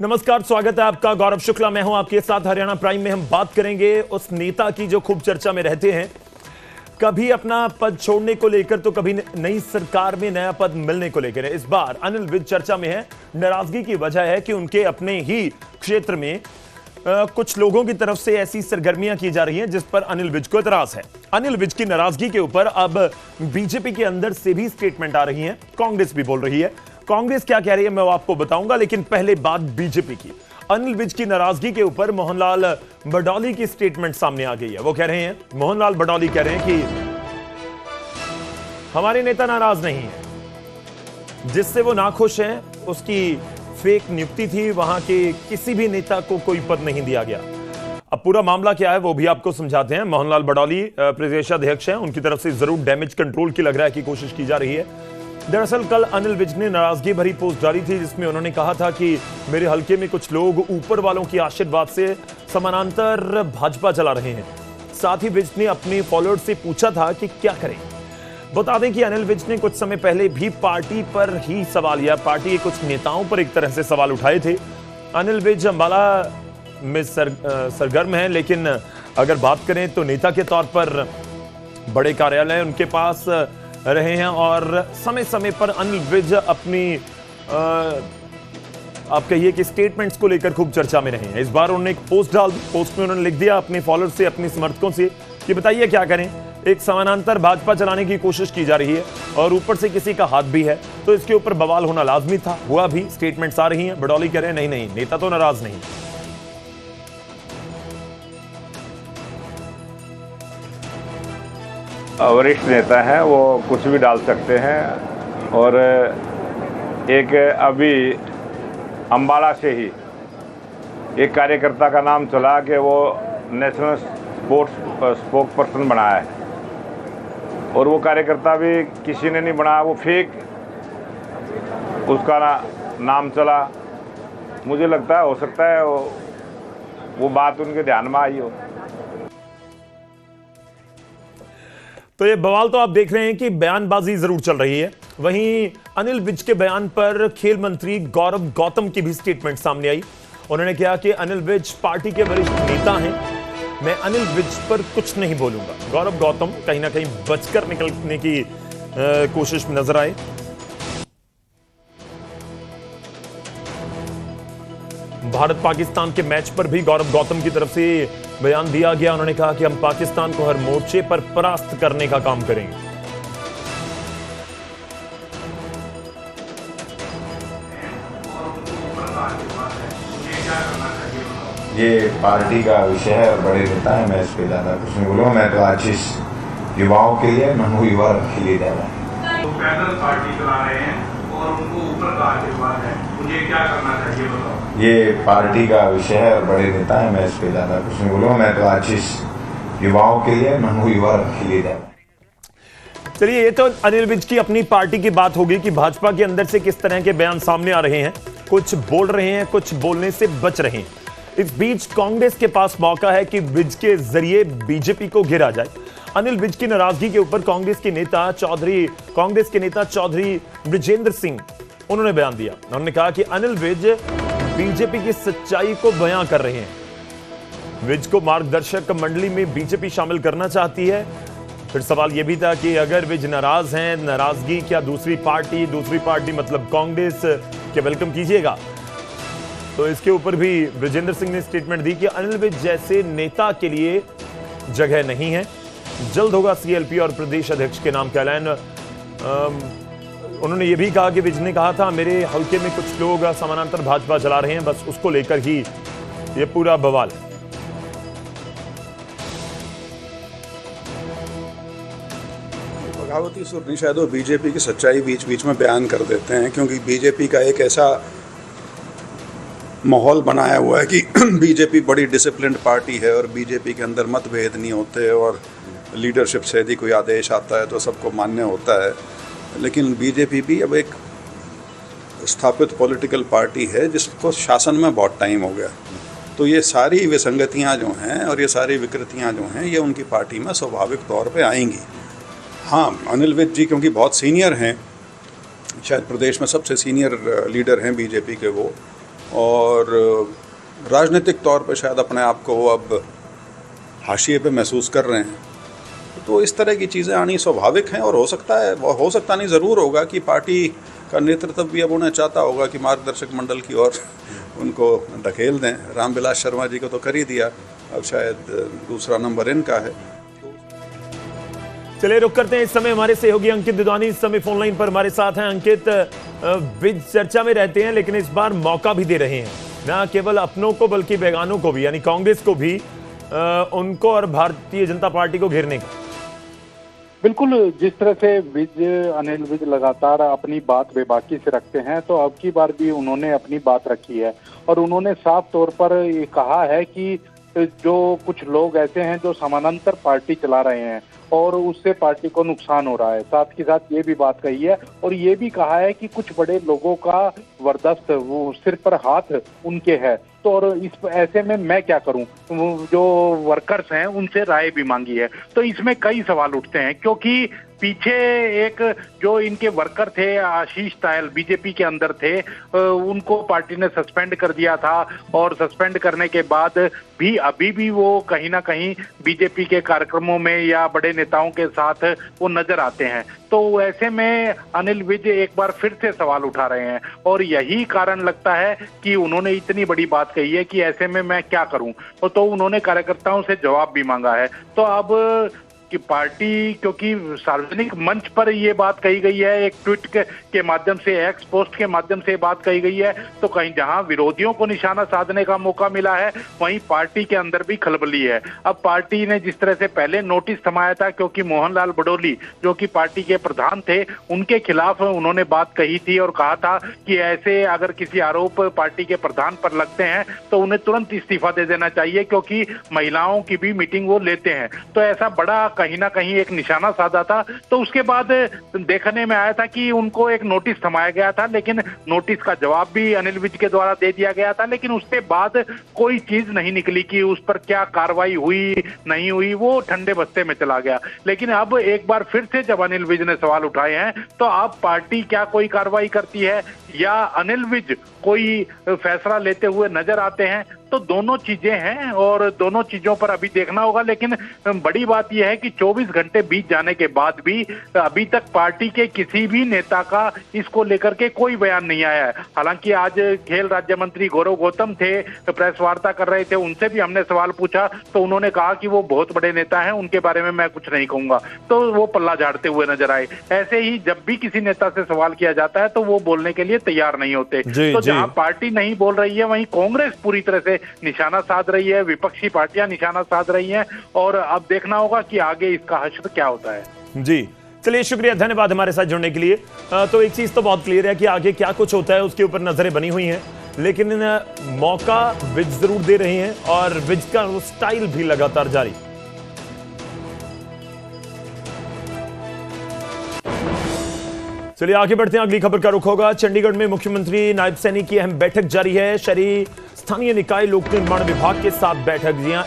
नमस्कार, स्वागत है आपका। गौरव शुक्ला मैं हूं आपके साथ। हरियाणा प्राइम में हम बात करेंगे उस नेता की जो खूब चर्चा में रहते हैं, कभी अपना पद छोड़ने को लेकर तो कभी नई सरकार में नया पद मिलने को लेकर। इस बार अनिल विज चर्चा में है। नाराजगी की वजह है कि उनके अपने ही क्षेत्र में कुछ लोगों की तरफ से ऐसी सरगर्मियां की जा रही हैं जिस पर अनिल विज को एतराज है। अनिल विज की नाराजगी के ऊपर अब बीजेपी के अंदर से भी स्टेटमेंट आ रही हैं, कांग्रेस भी बोल रही है। कांग्रेस क्या कह रही है मैं वो आपको बताऊंगा, लेकिन पहले बात बीजेपी की। अनिल विज की नाराजगी के ऊपर मोहनलाल बडौली की स्टेटमेंट सामने आ गई है। वो कह रहे हैं, मोहनलाल बडौली कह रहे हैं कि हमारे नेता नाराज नहीं है, जिससे वो नाखुश हैं उसकी फेक नियुक्ति थी, वहां के किसी भी नेता को कोई पद नहीं दिया गया। अब पूरा मामला क्या है वो भी आपको समझाते हैं। मोहनलाल बडौली प्रदेशाध्यक्ष हैं, उनकी तरफ से जरूर डैमेज कंट्रोल की लग रहा है कि कोशिश की जा रही है। दरअसल कल अनिल विज ने नाराजगी भरी पोस्ट डाली थी जिसमें उन्होंने कहा था कि मेरे हलके में कुछ लोग ऊपर वालों की आशीर्वाद से समानांतर भाजपा चला रहे हैं। साथ ही विज ने अपने फॉलोअर्स से पूछा था कि क्या करें। बता दें कि अनिल विज ने कुछ समय पहले भी पार्टी पर ही सवाल या पार्टी के कुछ नेताओं पर एक तरह से सवाल उठाए थे। अनिल विज अंबाला में सरगर्म है, लेकिन अगर बात करें तो नेता के तौर पर बड़े कार्यालय उनके पास रहे हैं और समय समय पर अनिल विज अपनी आप कहिए कि स्टेटमेंट्स को लेकर खूब चर्चा में रहे हैं। इस बार उन्होंने एक पोस्ट डाल दी। पोस्ट में उन्होंने लिख दिया अपने फॉलोअर्स से, अपने समर्थकों से कि बताइए क्या करें। एक समानांतर भाजपा चलाने की कोशिश की जा रही है और ऊपर से किसी का हाथ भी है, तो इसके ऊपर बवाल होना लाजमी था, हुआ भी। स्टेटमेंट्स आ रही हैं। बडौली कह रहे हैं नहीं, नेता तो नाराज नहीं। वरिष्ठ नेता है, वो कुछ भी डाल सकते हैं। और एक अभी अंबाला से ही एक कार्यकर्ता का नाम चला कि वो नेशनल स्पोर्ट्स स्पोक पर्सन बनाया है, और वो कार्यकर्ता भी किसी ने नहीं बनाया, वो फेक उसका नाम चला। मुझे लगता है हो सकता है वो बात उनके ध्यान में आई हो। तो ये बवाल तो आप देख रहे हैं कि बयानबाजी जरूर चल रही है। वहीं अनिल विज के बयान पर खेल मंत्री गौरव गौतम की भी स्टेटमेंट सामने आई। उन्होंने कहा कि अनिल विज पार्टी के वरिष्ठ नेता हैं, मैं अनिल विज पर कुछ नहीं बोलूंगा। गौरव गौतम कहीं ना कहीं बचकर निकलने की कोशिश में नजर आए। भारत पाकिस्तान के मैच पर भी गौरव गौतम की तरफ से बयान दिया गया। उन्होंने कहा कि हम पाकिस्तान को हर मोर्चे पर परास्त करने का काम करेंगे। ये पार्टी का विषय है और बड़े नेता है, मैं इस पे ज्यादा कुछ नहीं बोलूँगा। मैं तो आज इस युवाओं के लिए, मैं हूँ युवा के लिए ज्यादा तो पैदल पार्टी चला रहे हैं और उनको ऊपर का आशीर्वाद है, मुझे क्या करना चाहिए बताओ। ये पार्टी का विषय है और बड़े नेता है, मैं इस पे ज्यादा कुछ नहीं बोलूँगा। मैं तो आज इस युवाओं के लिए, मैं हूँ युवा के लिए ज्यादा। चलिए, ये तो अनिल विज की अपनी पार्टी की बात होगी कि भाजपा के अंदर से किस तरह के बयान सामने आ रहे हैं। कुछ बोल रहे हैं, कुछ बोलने से बच रहे हैं। इस बीच कांग्रेस के पास मौका है कि विज के जरिए बीजेपी को घेरा जाए। अनिल विज की नाराजगी के ऊपर कांग्रेस के नेता चौधरी ब्रिजेंद्र सिंह उन्होंने बयान दिया। उन्होंने कहा कि अनिल विज बीजेपी की सच्चाई को बयां कर रहे हैं। विज को मार्गदर्शक मंडली में बीजेपी शामिल करना चाहती है। फिर सवाल यह भी था कि अगर विज नाराज हैं, नाराजगी क्या दूसरी पार्टी मतलब कांग्रेस के वेलकम कीजिएगा। तो इसके ऊपर भी ब्रिजेंद्र सिंह ने स्टेटमेंट दी कि अनिल विज जैसे नेता के लिए जगह नहीं है। जल्द होगा सीएलपी और प्रदेश अध्यक्ष के नाम का ऐलान। उन्होंने ये भी कहा कि विज ने कहा था मेरे हल्के में कुछ लोग समानांतर भाजपा चला रहे हैं, बस उसको लेकर ही ये पूरा बवाल है। बगावती सुरनी शायद वो बीजेपी की सच्चाई बीच बीच में बयान कर देते हैं, क्योंकि बीजेपी का एक ऐसा माहौल बनाया हुआ है कि बीजेपी बड़ी डिसिप्लिन्ड पार्टी है और बीजेपी के अंदर मतभेद नहीं होते और लीडरशिप से यदि कोई आदेश आता है तो सबको मान्य होता है। लेकिन बीजेपी भी अब एक स्थापित पॉलिटिकल पार्टी है जिसको शासन में बहुत टाइम हो गया। तो ये सारी विसंगतियां जो हैं और ये सारी विकृतियां जो हैं ये उनकी पार्टी में स्वाभाविक तौर पे आएंगी। हाँ, अनिल विज जी क्योंकि बहुत सीनियर हैं, शायद प्रदेश में सबसे सीनियर लीडर हैं बीजेपी के वो, और राजनीतिक तौर पे शायद अपने आप को वो अब हाशिए पे महसूस कर रहे हैं। तो इस तरह की चीज़ें आनी स्वाभाविक हैं और हो सकता नहीं ज़रूर होगा कि पार्टी का नेतृत्व भी अब उन्हें चाहता होगा कि मार्गदर्शक मंडल की ओर उनको धकेल दें। रामविलास शर्मा जी को तो कर ही दिया, अब शायद दूसरा नंबर इनका है। चलिए रुक करते हैं। इस समय हमारे सहयोगी अंकित दुधानी इस समय फोन लाइन पर हमारे साथ हैं। अंकित, विज चर्चा में रहते हैं लेकिन इस बार मौका भी दे रहे हैं, ना केवल अपनों को बल्कि बेगानों को भी, यानी कांग्रेस को भी, उनको और भारतीय जनता पार्टी को घेरने का। बिल्कुल, जिस तरह से अनिल विज लगातार अपनी बात बेबाकी से रखते हैं, तो अब की बार भी उन्होंने अपनी बात रखी है और उन्होंने साफ तौर पर ये कहा है कि जो कुछ लोग ऐसे हैं जो समानांतर पार्टी चला रहे हैं और उससे पार्टी को नुकसान हो रहा है। साथ के साथ ये भी बात कही है और ये भी कहा है कि कुछ बड़े लोगों का वर्दस्त, वो सिर पर हाथ उनके है, तो और इस ऐसे में मैं क्या करूं, जो वर्कर्स हैं उनसे राय भी मांगी है। तो इसमें कई सवाल उठते हैं क्योंकि पीछे एक जो इनके वर्कर थे, आशीष तायल, बीजेपी के अंदर थे, उनको पार्टी ने सस्पेंड कर दिया था और सस्पेंड करने के बाद भी अभी भी वो कहीं ना कहीं बीजेपी के कार्यक्रमों में या बड़े नेताओं के साथ वो नजर आते हैं। तो ऐसे में अनिल विज एक बार फिर से सवाल उठा रहे हैं और यही कारण लगता है कि उन्होंने इतनी बड़ी बात कही है कि ऐसे में मैं क्या करूं। तो उन्होंने कार्यकर्ताओं से जवाब भी मांगा है। तो अब कि पार्टी, क्योंकि सार्वजनिक मंच पर ये बात कही गई है, एक ट्वीट के माध्यम से, एक्स पोस्ट के माध्यम से बात कही गई है, तो कहीं जहां विरोधियों को निशाना साधने का मौका मिला है वहीं पार्टी के अंदर भी खलबली है। अब पार्टी ने जिस तरह से पहले नोटिस थमाया था, क्योंकि मोहनलाल बडोली जो कि पार्टी के प्रधान थे, उनके खिलाफ उन्होंने बात कही थी और कहा था कि ऐसे अगर किसी आरोप पार्टी के प्रधान पर लगते हैं तो उन्हें तुरंत इस्तीफा दे देना चाहिए, क्योंकि महिलाओं की भी मीटिंग वो लेते हैं। तो ऐसा बड़ा कहीं ना कहीं एक निशाना साधा था। तो उसके बाद देखने में आया था कि उनको एक नोटिस थमाया गया था, लेकिन नोटिस का जवाब भी अनिल विज के द्वारा दे दिया गया था, लेकिन उसके बाद कोई चीज नहीं निकली कि उस पर क्या कार्रवाई हुई नहीं हुई, वो ठंडे बस्ते में चला गया। लेकिन अब एक बार फिर से जब अनिल विज ने सवाल उठाए हैं, तो अब पार्टी क्या कोई कार्रवाई करती है या अनिल विज कोई फैसला लेते हुए नजर आते हैं, तो दोनों चीजें हैं और दोनों चीजों पर अभी देखना होगा। लेकिन बड़ी बात यह है कि 24 घंटे बीत जाने के बाद भी अभी तक पार्टी के किसी भी नेता का इसको लेकर के कोई बयान नहीं आया है। हालांकि आज खेल राज्य मंत्री गौरव गौतम थे, प्रेस वार्ता कर रहे थे, उनसे भी हमने सवाल पूछा तो उन्होंने कहा कि वो बहुत बड़े नेता हैं, उनके बारे में मैं कुछ नहीं कहूंगा, तो वो पल्ला झाड़ते हुए नजर आए। ऐसे ही जब भी किसी नेता से सवाल किया जाता है तो वो बोलने के लिए तैयार नहीं होते। तो जहां पार्टी नहीं बोल रही है वहीं कांग्रेस पूरी तरह से निशाना साध रही है, विपक्षी पार्टियां निशाना साध रही हैं और अब देखना होगा कि आगे इसका हश्र क्या होता है। जी चलिए, शुक्रिया, धन्यवाद हमारे साथ जुड़ने के लिए। तो एक चीज तो बहुत क्लियर है कि आगे क्या कुछ होता है उसके ऊपर नजरें बनी हुई हैं, लेकिन मौका विज जरूर दे रहे हैं और विज का स्टाइल भी लगातार जारी। चलिए आगे बढ़ते हैं, अगली खबर का रुख होगा। चंडीगढ़ में मुख्यमंत्री नायब सैनी की अहम बैठक जारी है। शहरी स्थानीय निकाय लोक निर्माण विभाग के साथ बैठक, जहां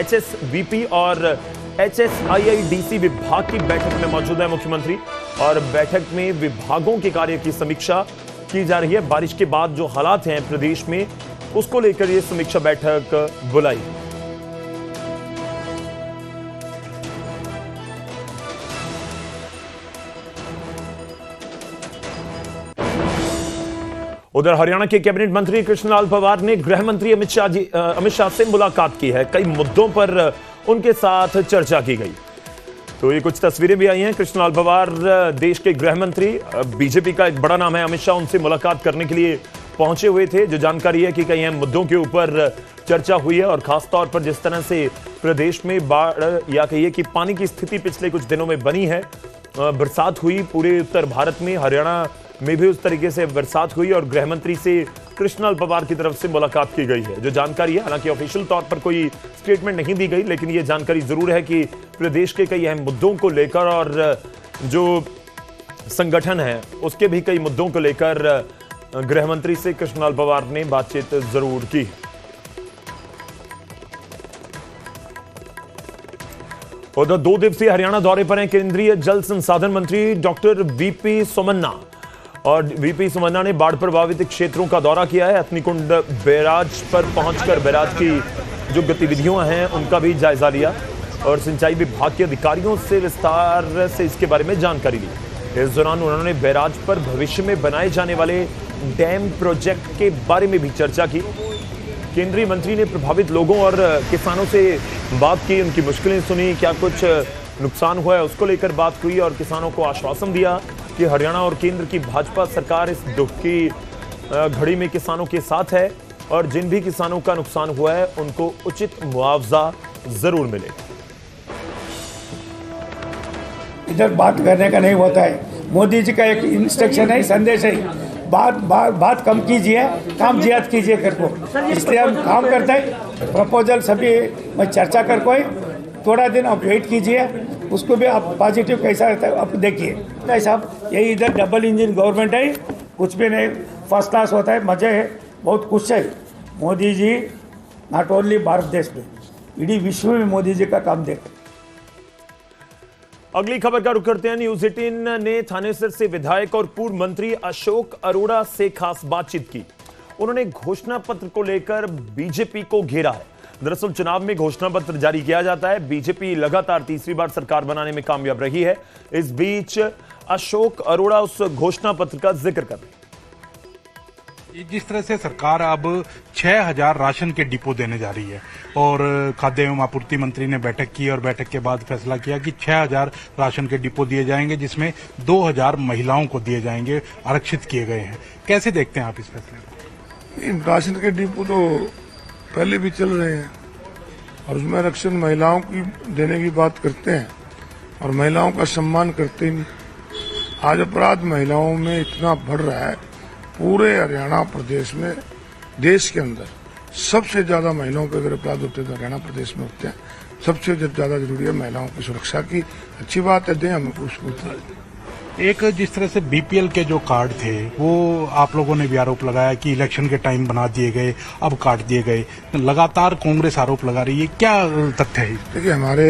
HSVP और HSIIDC विभाग की बैठक में मौजूद है मुख्यमंत्री और बैठक में विभागों के कार्य की समीक्षा की जा रही है। बारिश के बाद जो हालात हैं प्रदेश में उसको लेकर यह समीक्षा बैठक बुलाई। उधर हरियाणा के कैबिनेट मंत्री कृष्णलाल पंवार ने गृह मंत्री अमित शाह से मुलाकात की है। कई मुद्दों पर उनके साथ चर्चा की गई। तो ये कुछ तस्वीरें भी आई हैं। कृष्णलाल पंवार देश के गृह मंत्री, बीजेपी का एक बड़ा नाम है, अमित शाह उनसे मुलाकात करने के लिए पहुंचे हुए थे। जो जानकारी है कि कई अहम मुद्दों के ऊपर चर्चा हुई है और खासतौर पर जिस तरह से प्रदेश में बाढ़ या कहिए कि पानी की स्थिति पिछले कुछ दिनों में बनी है, बरसात हुई पूरे उत्तर भारत में, हरियाणा में भी उस तरीके से बरसात हुई और गृह मंत्री से कृष्णलाल पंवार की तरफ से मुलाकात की गई है। जो जानकारी है, हालांकि ऑफिशियल तौर पर कोई स्टेटमेंट नहीं दी गई, लेकिन ये जानकारी जरूर है कि प्रदेश के कई अहम मुद्दों को लेकर और जो संगठन है उसके भी कई मुद्दों को लेकर गृह मंत्री से कृष्णलाल पंवार ने बातचीत जरूर की। उधर 2 दिवसीय हरियाणा दौरे पर हैं केंद्रीय जल संसाधन मंत्री डॉक्टर VP सोमन्ना और वीपी सुमन्ना ने बाढ़ प्रभावित क्षेत्रों का दौरा किया है। हथनीकुंड बैराज पर पहुंचकर बैराज की जो गतिविधियां हैं उनका भी जायजा लिया और सिंचाई विभाग के अधिकारियों से विस्तार से इसके बारे में जानकारी ली। इस दौरान उन्होंने बैराज पर भविष्य में बनाए जाने वाले डैम प्रोजेक्ट के बारे में भी चर्चा की। केंद्रीय मंत्री ने प्रभावित लोगों और किसानों से बात की, उनकी मुश्किलें सुनी, क्या कुछ नुकसान हुआ है उसको लेकर बात हुई और किसानों को आश्वासन दिया कि हरियाणा और केंद्र की भाजपा सरकार इस दुख की घड़ी में किसानों के साथ है और जिन भी किसानों का नुकसान हुआ है उनको उचित मुआवजा जरूर मिलेगा। इधर बात करने का नहीं होता है। मोदी जी का एक इंस्ट्रक्शन है, संदेश है, बात कम कीजिए, काम ज्यादा कीजिए करको। इसलिए हम काम करते हैं, प्रपोजल सभी में चर्चा कर कोई थोड़ा दिन आप वेट कीजिए, उसको भी आप पॉजिटिव कैसा रहता है आप देखिए। नहीं साहब, यही इधर डबल इंजन गवर्नमेंट है, कुछ भी नहीं, फर्स्ट क्लास होता है, मजे है, बहुत कुछ है। मोदी जी नॉट ओनली भारत देश में, इडीी विश्व में मोदी जी का काम देख। अगली खबर का रुख करते हैं। न्यूज 18 ने थानेसर से विधायक और पूर्व मंत्री अशोक अरोड़ा से खास बातचीत की। उन्होंने घोषणा पत्र को लेकर बीजेपी को घेरा है। दरअसल चुनाव में घोषणा पत्र जारी किया जाता है। बीजेपी लगातार तीसरी बार सरकार बनाने में कामयाब रही है। इस बीच अशोक अरोड़ा उस घोषणा पत्र का जिक्र कर रहे हैं। जिस तरह से सरकार अब 6000 राशन के डिपो देने जा रही है और खाद्य एवं आपूर्ति मंत्री ने बैठक की और बैठक के बाद फैसला किया कि 6000 राशन के डिपो दिए जाएंगे, जिसमें 2000 महिलाओं को दिए जाएंगे, आरक्षित किए गए हैं। कैसे देखते हैं आप इस फैसले को? राशन के डिपो तो पहले भी चल रहे हैं और उसमें आरक्षण महिलाओं की देने की बात करते हैं और महिलाओं का सम्मान करते ही नहीं। आज अपराध महिलाओं में इतना बढ़ रहा है, पूरे हरियाणा प्रदेश में, देश के अंदर सबसे ज्यादा महिलाओं के अगर अपराध होते हैं तो हरियाणा प्रदेश में होते हैं। सबसे ज्यादा जरूरी है महिलाओं की सुरक्षा की। अच्छी बात है, दें हमें उसको। एक जिस तरह से बीपीएल के जो कार्ड थे वो आप लोगों ने भी आरोप लगाया कि इलेक्शन के टाइम बना दिए गए, अब काट दिए गए। लगातार कांग्रेस आरोप लगा रही है, क्या तथ्य है? देखिए, हमारे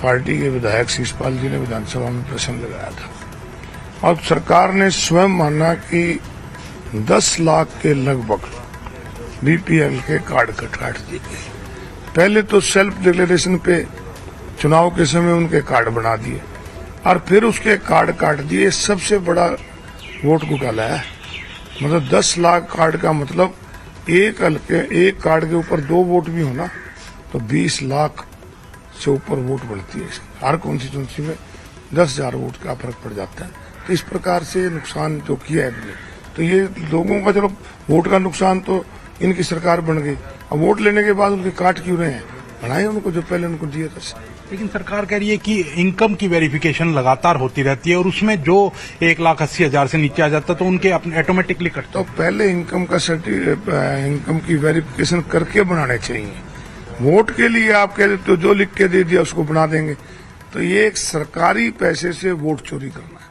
पार्टी के विधायक शिषपाल जी ने विधानसभा में प्रश्न लगाया था और सरकार ने स्वयं माना कि 10 लाख के लगभग बीपीएल के कार्ड काट दिए गए। पहले तो सेल्फ डिक्लेरेशन पे चुनाव के समय उनके कार्ड बना दिए और फिर उसके कार्ड काट दिए। सबसे बड़ा वोट घोटाला है। मतलब 10 लाख कार्ड का मतलब एक कार्ड के ऊपर 2 वोट भी होना तो 20 लाख से ऊपर वोट बढ़ती है। हर कॉन्स्टिट्यूंसी में 10,000 वोट का फर्क पड़ जाता है। तो इस प्रकार से नुकसान जो किया है तो ये लोगों का, चलो वोट का नुकसान तो इनकी सरकार बन गई, अब वोट लेने के बाद उनके काट क्यों रहे हैं? बढ़ाए उनको जो पहले उनको दिए थे। लेकिन सरकार कह रही है कि इनकम की वेरिफिकेशन लगातार होती रहती है और उसमें जो 1,80,000 से नीचे आ जाता है तो उनके अपने ऑटोमेटिकली कटते। तो पहले इनकम की वेरिफिकेशन करके बनाने चाहिए। वोट के लिए आप कह देते हो जो लिख के दे दिया उसको बना देंगे, तो ये एक सरकारी पैसे से वोट चोरी करना है।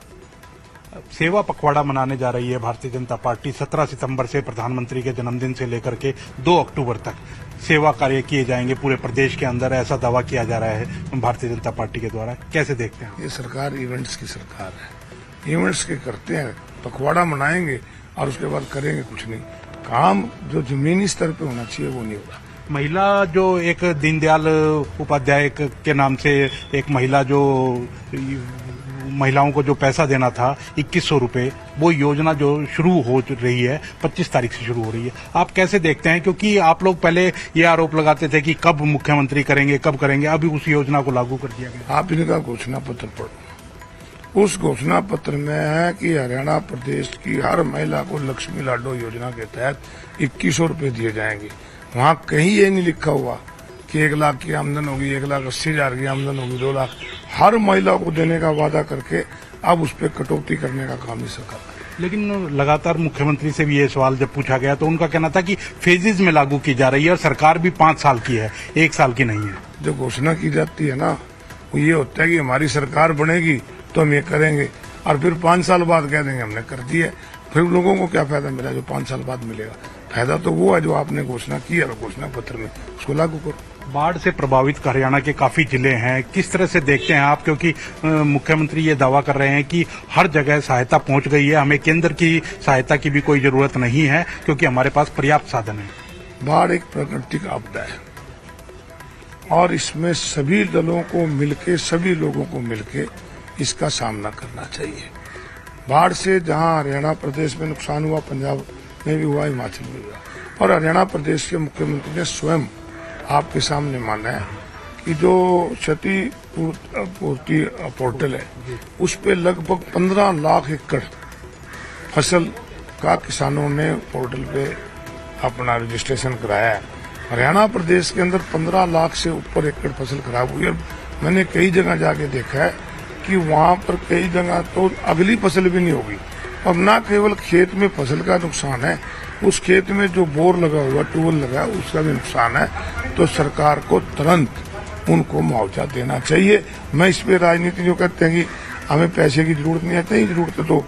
सेवा पखवाड़ा मनाने जा रही है भारतीय जनता पार्टी। 17 सितंबर से प्रधानमंत्री के जन्मदिन से लेकर के 2 अक्टूबर तक सेवा कार्य किए जाएंगे पूरे प्रदेश के अंदर, ऐसा दावा किया जा रहा है भारतीय जनता पार्टी के द्वारा। कैसे देखते हैं? ये सरकार इवेंट्स की सरकार है, इवेंट्स के करते हैं, पखवाड़ा मनाएंगे और उसके बाद करेंगे कुछ नहीं। काम जो जमीनी स्तर पे होना चाहिए वो नहीं होगा। महिला जो एक दीनदयाल उपाध्याय के नाम से एक महिला जो महिलाओं को जो पैसा देना था 2100 रुपए, वो योजना जो शुरू हो रही है 25 तारीख से शुरू हो रही है। आप कैसे देखते हैं? क्योंकि आप लोग पहले ये आरोप लगाते थे कि कब मुख्यमंत्री करेंगे, कब करेंगे, अभी उस योजना को लागू कर दिया गया। आप इनका घोषणा पत्र पढ़ो। उस घोषणा पत्र में है कि हरियाणा प्रदेश की हर महिला को लक्ष्मी लाडो योजना के तहत 2100 रुपए दिए जाएंगे। वहाँ कहीं ये नहीं लिखा हुआ कि 1 लाख की आमदन होगी, 1,80,000 की आमदन होगी, 2 लाख। हर महिला को देने का वादा करके अब उस पर कटौती करने का काम ही सरकार करे। लेकिन लगातार मुख्यमंत्री से भी ये सवाल जब पूछा गया तो उनका कहना था कि फेजेज में लागू की जा रही है और सरकार भी 5 साल की है, 1 साल की नहीं है। जो घोषणा की जाती है ना, वो ये होता है कि हमारी सरकार बनेगी तो हम ये करेंगे और फिर 5 साल बाद कह देंगे हमने कर दिया। फिर लोगों को क्या फायदा मिला जो 5 साल बाद मिलेगा? फायदा तो वो है जो आपने घोषणा की है और घोषणा पत्र में उसको लागू करो। बाढ़ से प्रभावित हरियाणा के काफी जिले हैं, किस तरह से देखते हैं आप, क्योंकि मुख्यमंत्री ये दावा कर रहे हैं कि हर जगह सहायता पहुंच गई है, हमें केंद्र की सहायता की भी कोई जरूरत नहीं है क्योंकि हमारे पास पर्याप्त साधन है। बाढ़ एक प्राकृतिक आपदा है और इसमें सभी दलों को मिलके, सभी लोगों को मिलके इसका सामना करना चाहिए। बाढ़ से जहां हरियाणा प्रदेश में नुकसान हुआ, पंजाब में भी हुआ, हिमाचल में भी हुआ, और हरियाणा प्रदेश के मुख्यमंत्री ने स्वयं आपके सामने माना है कि जो क्षति पूर्ति पोर्टल है उस पे लगभग 15 लाख एकड़ फसल का किसानों ने पोर्टल पे अपना रजिस्ट्रेशन कराया है। हरियाणा प्रदेश के अंदर 15 लाख से ऊपर एकड़ फसल खराब हुई है। मैंने कई जगह जाके देखा है कि वहां पर कई जगह तो अगली फसल भी नहीं होगी। अब न केवल खेत में फसल का नुकसान है, उस खेत में जो बोर लगा हुआ, ट्यूबवेल लगा है, उसका भी नुकसान है। तो सरकार को तुरंत उनको मुआवजा देना चाहिए। मैं इस पे राजनीति जो कहते हैं कि हमें पैसे की जरूरत नहीं है, जरूरत है तो